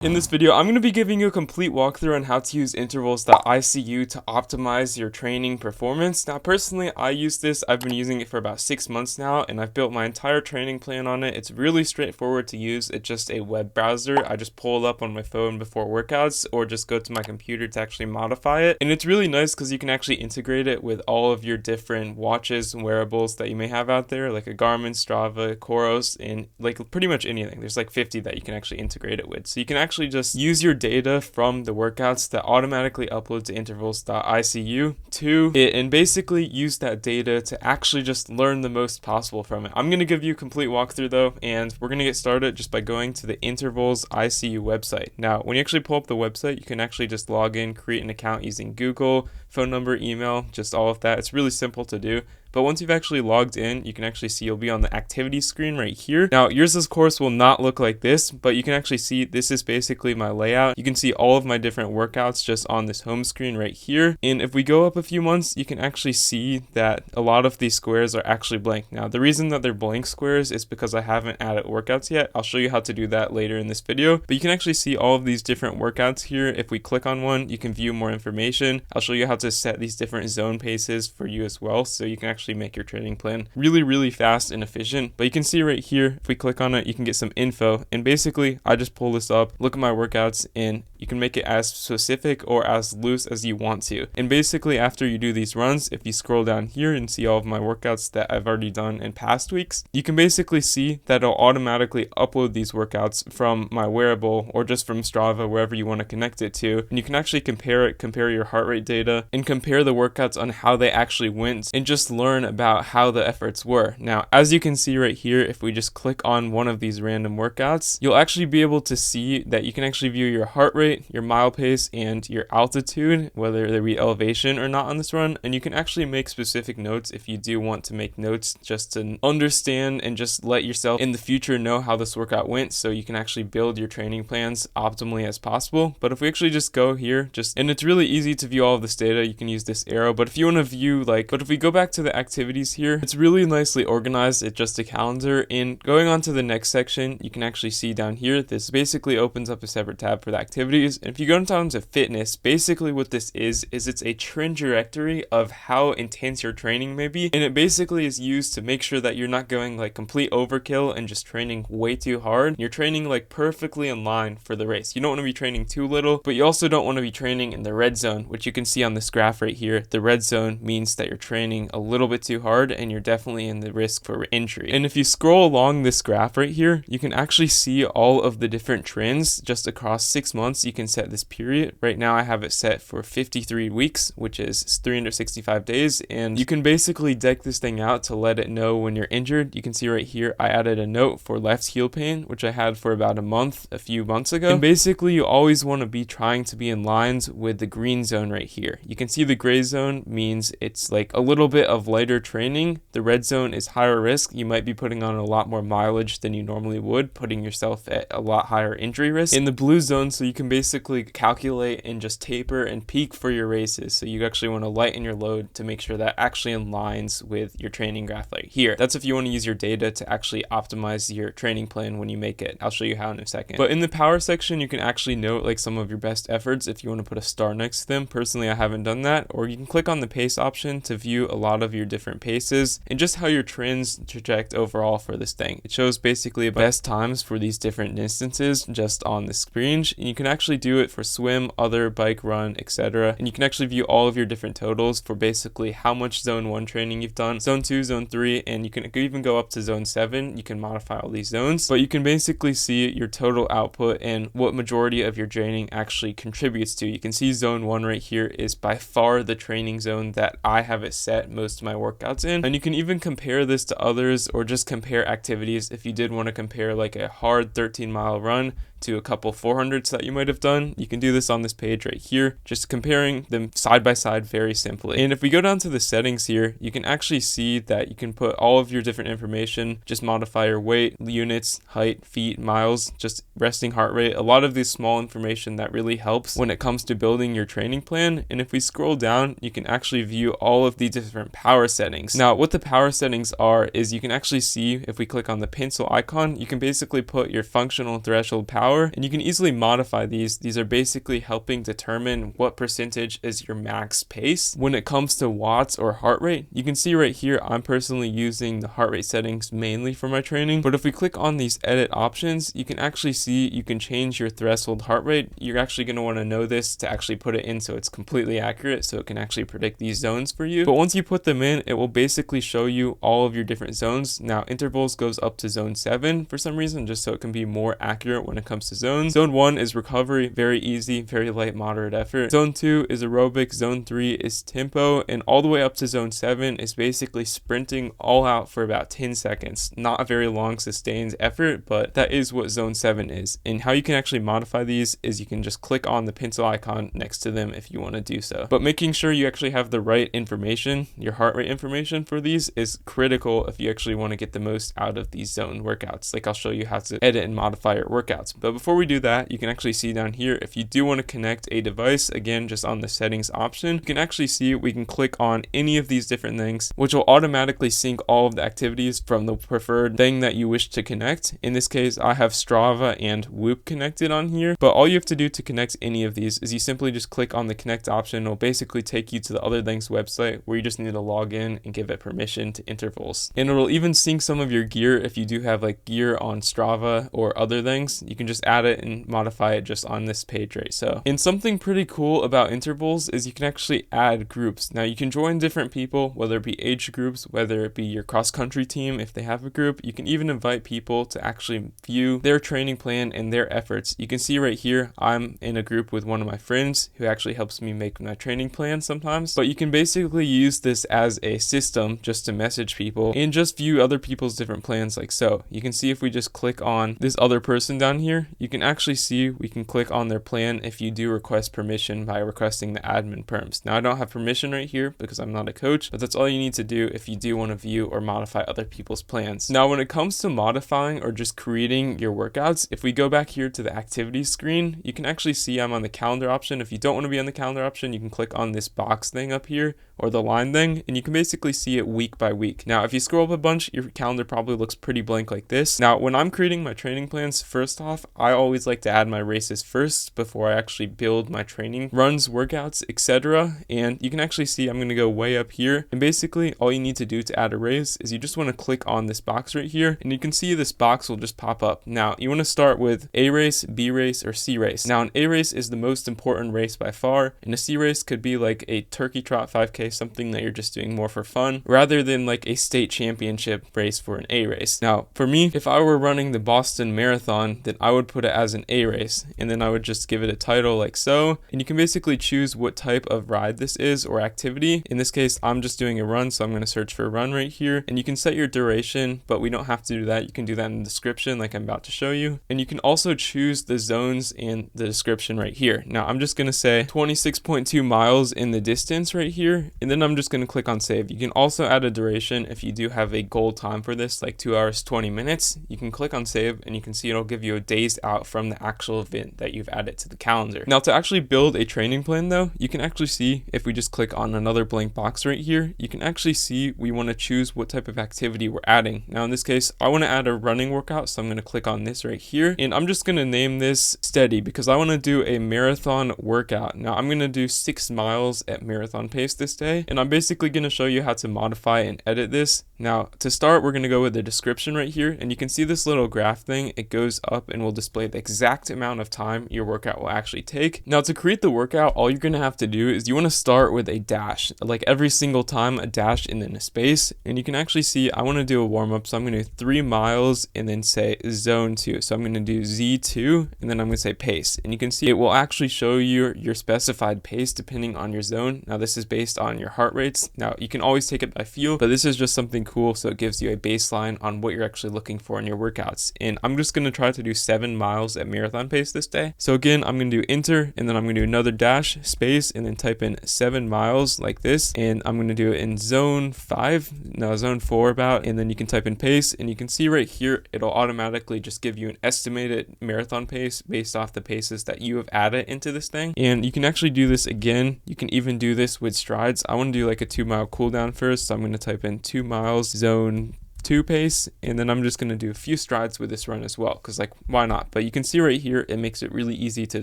In this video, I'm going to be giving you a complete walkthrough on how to use Intervals.ICU to optimize your training performance. Now, personally, I use this. I've been using it for about 6 months now, and I've built my entire training plan on it. It's really straightforward to use. It's just a web browser. I just pull it up on my phone before workouts, or just go to my computer to actually modify it. And it's really nice because you can actually integrate it with all of your different watches and wearables that you may have out there, like a Garmin, Strava, Coros, and like pretty much anything. There's like 50 that you can actually integrate it with. So you can actually just use your data from the workouts that automatically upload to Intervals.ICU to it and basically use that data to actually just learn the most possible from it. I'm going to give you a complete walkthrough though, and we're going to get started just by going to the Intervals.ICU website. Now, when you actually pull up the website, you can actually just log in, create an account using Google, phone number, email, just all of that. It's really simple to do. But once you've actually logged in, you can actually see you'll be on the activity screen right here. Now, yours, of course, will not look like this, but you can actually see this is basically my layout. You can see all of my different workouts just on this home screen right here. And if we go up a few months, you can actually see that a lot of these squares are actually blank. Now, the reason that they're blank squares is because I haven't added workouts yet. I'll show you how to do that later in this video. But you can actually see all of these different workouts here. If we click on one, you can view more information. I'll show you how to set these different zone paces for you as well, so you can actually make your training plan really fast and efficient. But you can see right here, if we click on it, you can get some info, and basically I just pull this up, look at my workouts, and you can make it as specific or as loose as you want to. And basically after you do these runs, if you scroll down here and see all of my workouts that I've already done in past weeks, you can basically see that it'll automatically upload these workouts from my wearable or just from Strava, wherever you want to connect it to. And you can actually compare your heart rate data and compare the workouts on how they actually went and just learn about how the efforts were. Now, as you can see right here, if we just click on one of these random workouts, you'll actually be able to see that you can actually view your heart rate, your mile pace, and your altitude, whether there be elevation or not on this run. And you can actually make specific notes if you do want to make notes, just to understand and just let yourself in the future know how this workout went, so you can actually build your training plans optimally as possible. But if we actually just go here, and it's really easy to view all of this data, you can use this arrow. But if you want to view but if we go back to the activities here, it's really nicely organized. It's just a calendar. And going on to the next section, you can actually see down here, this basically opens up a separate tab for the activities. And if you go down to fitness, basically what this is it's a trend directory of how intense your training may be. And it basically is used to make sure that you're not going like complete overkill and just training way too hard. You're training like perfectly in line for the race. You don't want to be training too little, but you also don't want to be training in the red zone, which you can see on this graph right here. The red zone means that you're training a little bit too hard and you're definitely in the risk for injury. And if you scroll along this graph right here, you can actually see all of the different trends just across 6 months. You can set this period. Right now I have it set for 53 weeks, which is 365 days. And you can basically deck this thing out to let it know when you're injured. You can see right here, I added a note for left heel pain, which I had for about a few months ago. And basically you always want to be trying to be in lines with the green zone right here. You can see the gray zone means it's like a little bit of lighter training. The red zone is higher risk. You might be putting on a lot more mileage than you normally would, putting yourself at a lot higher injury risk. In the blue zone, so you can basically calculate and just taper and peak for your races. So you actually want to lighten your load to make sure that actually aligns with your training graph right here. That's if you want to use your data to actually optimize your training plan when you make it. I'll show you how in a second. But in the power section, you can actually note like some of your best efforts if you want to put a star next to them. Personally, I haven't done that. Or you can click on the pace option to view a lot of your different paces and just how your trends traject overall for this thing. It shows basically best times for these different distances just on the screen. And you can actually do it for swim, other, bike, run, etc. And you can actually view all of your different totals for basically how much zone 1 training you've done, zone 2, zone 3, and you can even go up to zone 7. You can modify all these zones, but you can basically see your total output and what majority of your training actually contributes to. You can see zone 1 right here is by far the training zone that I have it set most of my workouts in. And you can even compare this to others or just compare activities if you did want to compare like a hard 13-mile run to a couple 400s that you might have done. You can do this on this page right here, just comparing them side by side very simply. And if we go down to the settings here, you can actually see that you can put all of your different information, just modify your weight, units, height, feet, miles, just resting heart rate, a lot of this small information that really helps when it comes to building your training plan. And if we scroll down, you can actually view all of the different power settings. Now, what the power settings are is you can actually see, if we click on the pencil icon, you can basically put your functional threshold power hour, and you can easily modify these. These are basically helping determine what percentage is your max pace. When it comes to watts or heart rate, you can see right here, I'm personally using the heart rate settings mainly for my training, but if we click on these edit options, you can actually see you can change your threshold heart rate. You're actually going to want to know this to actually put it in so it's completely accurate, so it can actually predict these zones for you. But once you put them in, it will basically show you all of your different zones. Now intervals goes up to zone 7 for some reason, just so it can be more accurate when it comes to zones. Zone 1 is recovery, very easy, very light, moderate effort. Zone 2 is aerobic, zone 3 is tempo, and all the way up to zone 7 is basically sprinting all out for about 10 seconds. Not a very long sustained effort, but that is what zone 7 is. And how you can actually modify these is you can just click on the pencil icon next to them if you want to do so. But making sure you actually have the right information, your heart rate information for these, is critical if you actually want to get the most out of these zone workouts. Like I'll show you how to edit and modify your workouts. But before we do that, you can actually see down here, if you do want to connect a device, again, just on the settings option, you can actually see we can click on any of these different things, which will automatically sync all of the activities from the preferred thing that you wish to connect. In this case, I have Strava and Whoop connected on here, but all you have to do to connect any of these is you simply just click on the connect option. It'll basically take you to the Other Things website where you just need to log in and give it permission to Intervals. And it'll even sync some of your gear. If you do have like gear on Strava or Other Things, you can just add it and modify it just on this page right so. And something pretty cool about Intervals is you can actually add groups. Now you can join different people, whether it be age groups, whether it be your cross-country team if they have a group. You can even invite people to actually view their training plan and their efforts. You can see right here, I'm in a group with one of my friends who actually helps me make my training plan sometimes. But you can basically use this as a system just to message people and just view other people's different plans like so. You can see if we just click on this other person down here, you can actually see we can click on their plan if you do request permission by requesting the admin perms. Now I don't have permission right here because I'm not a coach, but that's all you need to do if you do want to view or modify other people's plans. Now when it comes to modifying or just creating your workouts, if we go back here to the activities screen, you can actually see I'm on the calendar option. If you don't want to be on the calendar option, you can click on this box thing up here or the line thing, and you can basically see it week by week. Now if you scroll up a bunch, your calendar probably looks pretty blank like this. Now when I'm creating my training plans, first off, I always like to add my races first before I actually build my training runs, workouts, etc. And you can actually see I'm going to go way up here, and basically all you need to do to add a race is you just want to click on this box right here, and you can see this box will just pop up. Now you want to start with A race, B race, or C race. Now an A race is the most important race by far, and a C race could be like a turkey trot 5K, something that you're just doing more for fun rather than like a state championship race for an A race. Now for me, if I were running the Boston Marathon, then I would put it as an A race, and then I would just give it a title like so, and you can basically choose what type of ride this is or activity. In this case, I'm just doing a run, so I'm going to search for a run right here, and you can set your duration, but we don't have to do that. You can do that in the description like I'm about to show you, and you can also choose the zones in the description right here. Now I'm just going to say 26.2 miles in the distance right here, and then I'm just going to click on save. You can also add a duration if you do have a goal time for this, like 2 hours 20 minutes. You can click on save, and you can see it'll give you a days out from the actual event that you've added to the calendar. Now to actually build a training plan though, you can actually see if we just click on another blank box right here, you can actually see we want to choose what type of activity we're adding. Now in this case, I want to add a running workout, so I'm going to click on this right here, and I'm just going to name this steady because I want to do a marathon workout. Now I'm going to do 6 miles at marathon pace this day, and I'm basically going to show you how to modify and edit this. Now to start, we're going to go with the description right here, and you can see this little graph thing. It goes up and will display the exact amount of time your workout will actually take. Now to create the workout, all you're going to have to do is you want to start with a dash, like every single time a dash and then a space, and you can actually see I want to do a warm-up, so I'm going to do 3 miles and then say zone 2. So I'm going to do Z2 and then I'm going to say pace, and you can see it will actually show you your specified pace depending on your zone. Now this is based on your heart rates. Now you can always take it by feel, but this is just something cool, so it gives you a baseline on what you're actually looking for in your workouts. And I'm just going to try to do 7 miles at marathon pace this day. So again, I'm going to do enter, and then I'm going to do another dash, space, and then type in 7 miles like this, and I'm going to do it in zone 4 about, and then you can type in pace, and you can see right here it'll automatically just give you an estimated marathon pace based off the paces that you have added into this thing. And you can actually do this again. You can even do this with strides. I want to do like a 2 mile cooldown first, so I'm going to type in 2 miles zone 2 pace, and then I'm just going to do a few strides with this run as well, because like, why not? But you can see right here, it makes it really easy to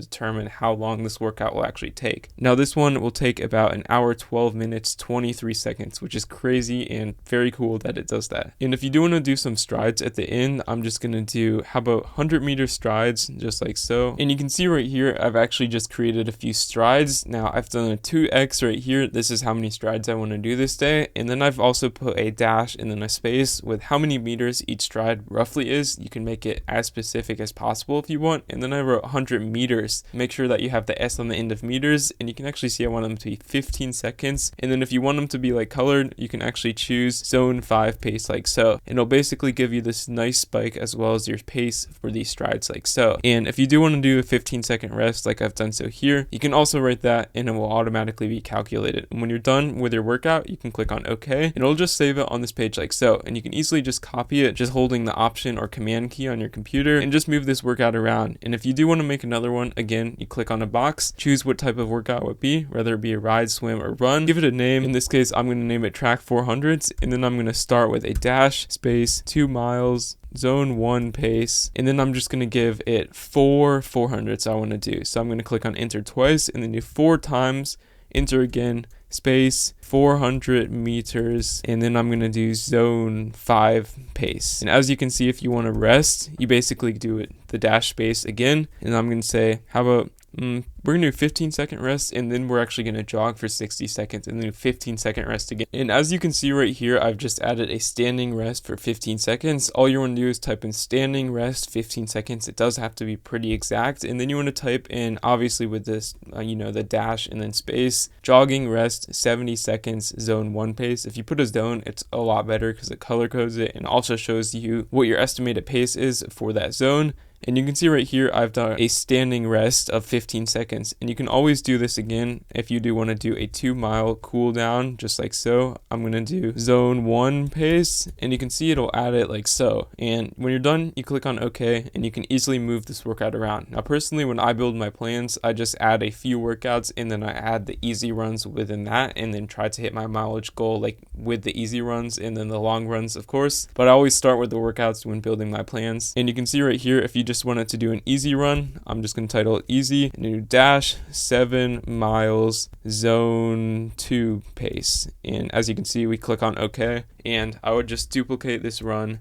determine how long this workout will actually take. Now this one will take about an hour, 12 minutes, 23 seconds, which is crazy and very cool that it does that. And if you do want to do some strides at the end, I'm just going to do, how about 100-meter strides, just like so. And you can see right here, I've actually just created a few strides. Now I've done a 2x right here. This is how many strides I want to do this day. And then I've also put a dash and then a space with how many meters each stride roughly is. You can make it as specific as possible if you want. And then I wrote 100 meters. Make sure that you have the S on the end of meters, and you can actually see I want them to be 15 seconds. And then if you want them to be like colored, you can actually choose zone 5 pace like so. And it'll basically give you this nice spike as well as your pace for these strides like so. And if you do want to do a 15-second rest like I've done so here, you can also write that and it will automatically be calculated. And when you're done with your workout, you can click on OK, and it'll just save it on this page like so. And you can easily just copy it just holding the Option or Command key on your computer and just move this workout around. And if you do want to make another one, again, you click on a box, choose what type of workout it would be, whether it be a ride, swim, or run. Give it a name. In this case, I'm going to name it Track 400s, and then I'm going to start with a dash, space, 2 miles, zone 1 pace, and then I'm just going to give it 4 400s I want to do. So I'm going to click on enter twice and then do 4 times, enter again, space, 400 meters, and then I'm going to do zone 5 pace. And as you can see, if you want to rest, you basically do it the dash space again, and I'm going to say, how about we're going to do 15-second rest, and then we're actually going to jog for 60 seconds and then 15-second rest again. And as you can see right here, I've just added a standing rest for 15 seconds. All you want to do is type in standing rest 15 seconds. It does have to be pretty exact. And then you want to type in, obviously with this, the dash and then space, jogging rest 70 seconds, zone 1 pace. If you put a zone, it's a lot better because it color codes it and also shows you what your estimated pace is for that zone. And you can see right here, I've done a standing rest of 15 seconds. And you can always do this again if you do want to do a 2-mile cool down, just like so. I'm going to do zone 1 pace, and you can see it'll add it like so. And when you're done, you click on OK, and you can easily move this workout around. Now, personally, when I build my plans, I just add a few workouts, and then I add the easy runs within that, and then try to hit my mileage goal like with the easy runs and then the long runs, of course. But I always start with the workouts when building my plans. And you can see right here, if you just wanted to do an easy run, I'm just going to title it easy and do dash 7 miles zone 2 pace. And as you can see, we click on OK, and I would just duplicate this run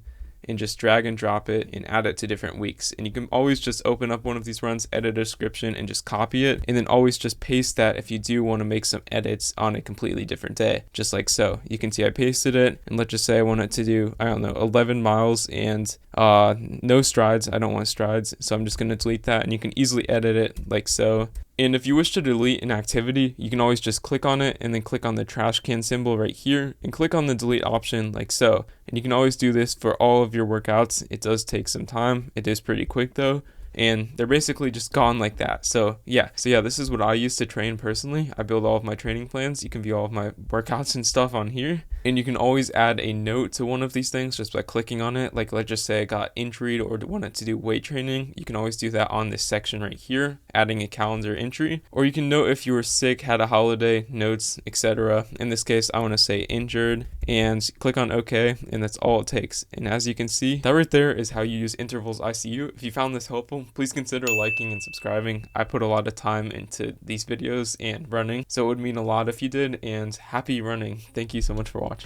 and just drag and drop it and add it to different weeks. And you can always just open up one of these runs, edit a description, and just copy it, and then always just paste that if you do want to make some edits on a completely different day, just like so. You can see I pasted it, and let's just say I want it to do, 11 miles and no strides. I don't want strides, so I'm just going to delete that, and you can easily edit it like so. And if you wish to delete an activity, you can always just click on it and then click on the trash can symbol right here and click on the delete option like so. And you can always do this for all of your workouts. It does take some time. It is pretty quick though. And they're basically just gone like that. So yeah, this is what I use to train personally. I build all of my training plans. You can view all of my workouts and stuff on here. And you can always add a note to one of these things just by clicking on it. Like, let's just say I got injured or wanted to do weight training. You can always do that on this section right here, adding a calendar entry. Or you can note if you were sick, had a holiday, notes, etc. In this case, I want to say injured, and click on OK, and that's all it takes. And as you can see, that right there is how you use Intervals.ICU. If you found this helpful, please consider liking and subscribing. I put a lot of time into these videos and running, so it would mean a lot if you did, and happy running. Thank you so much for watching.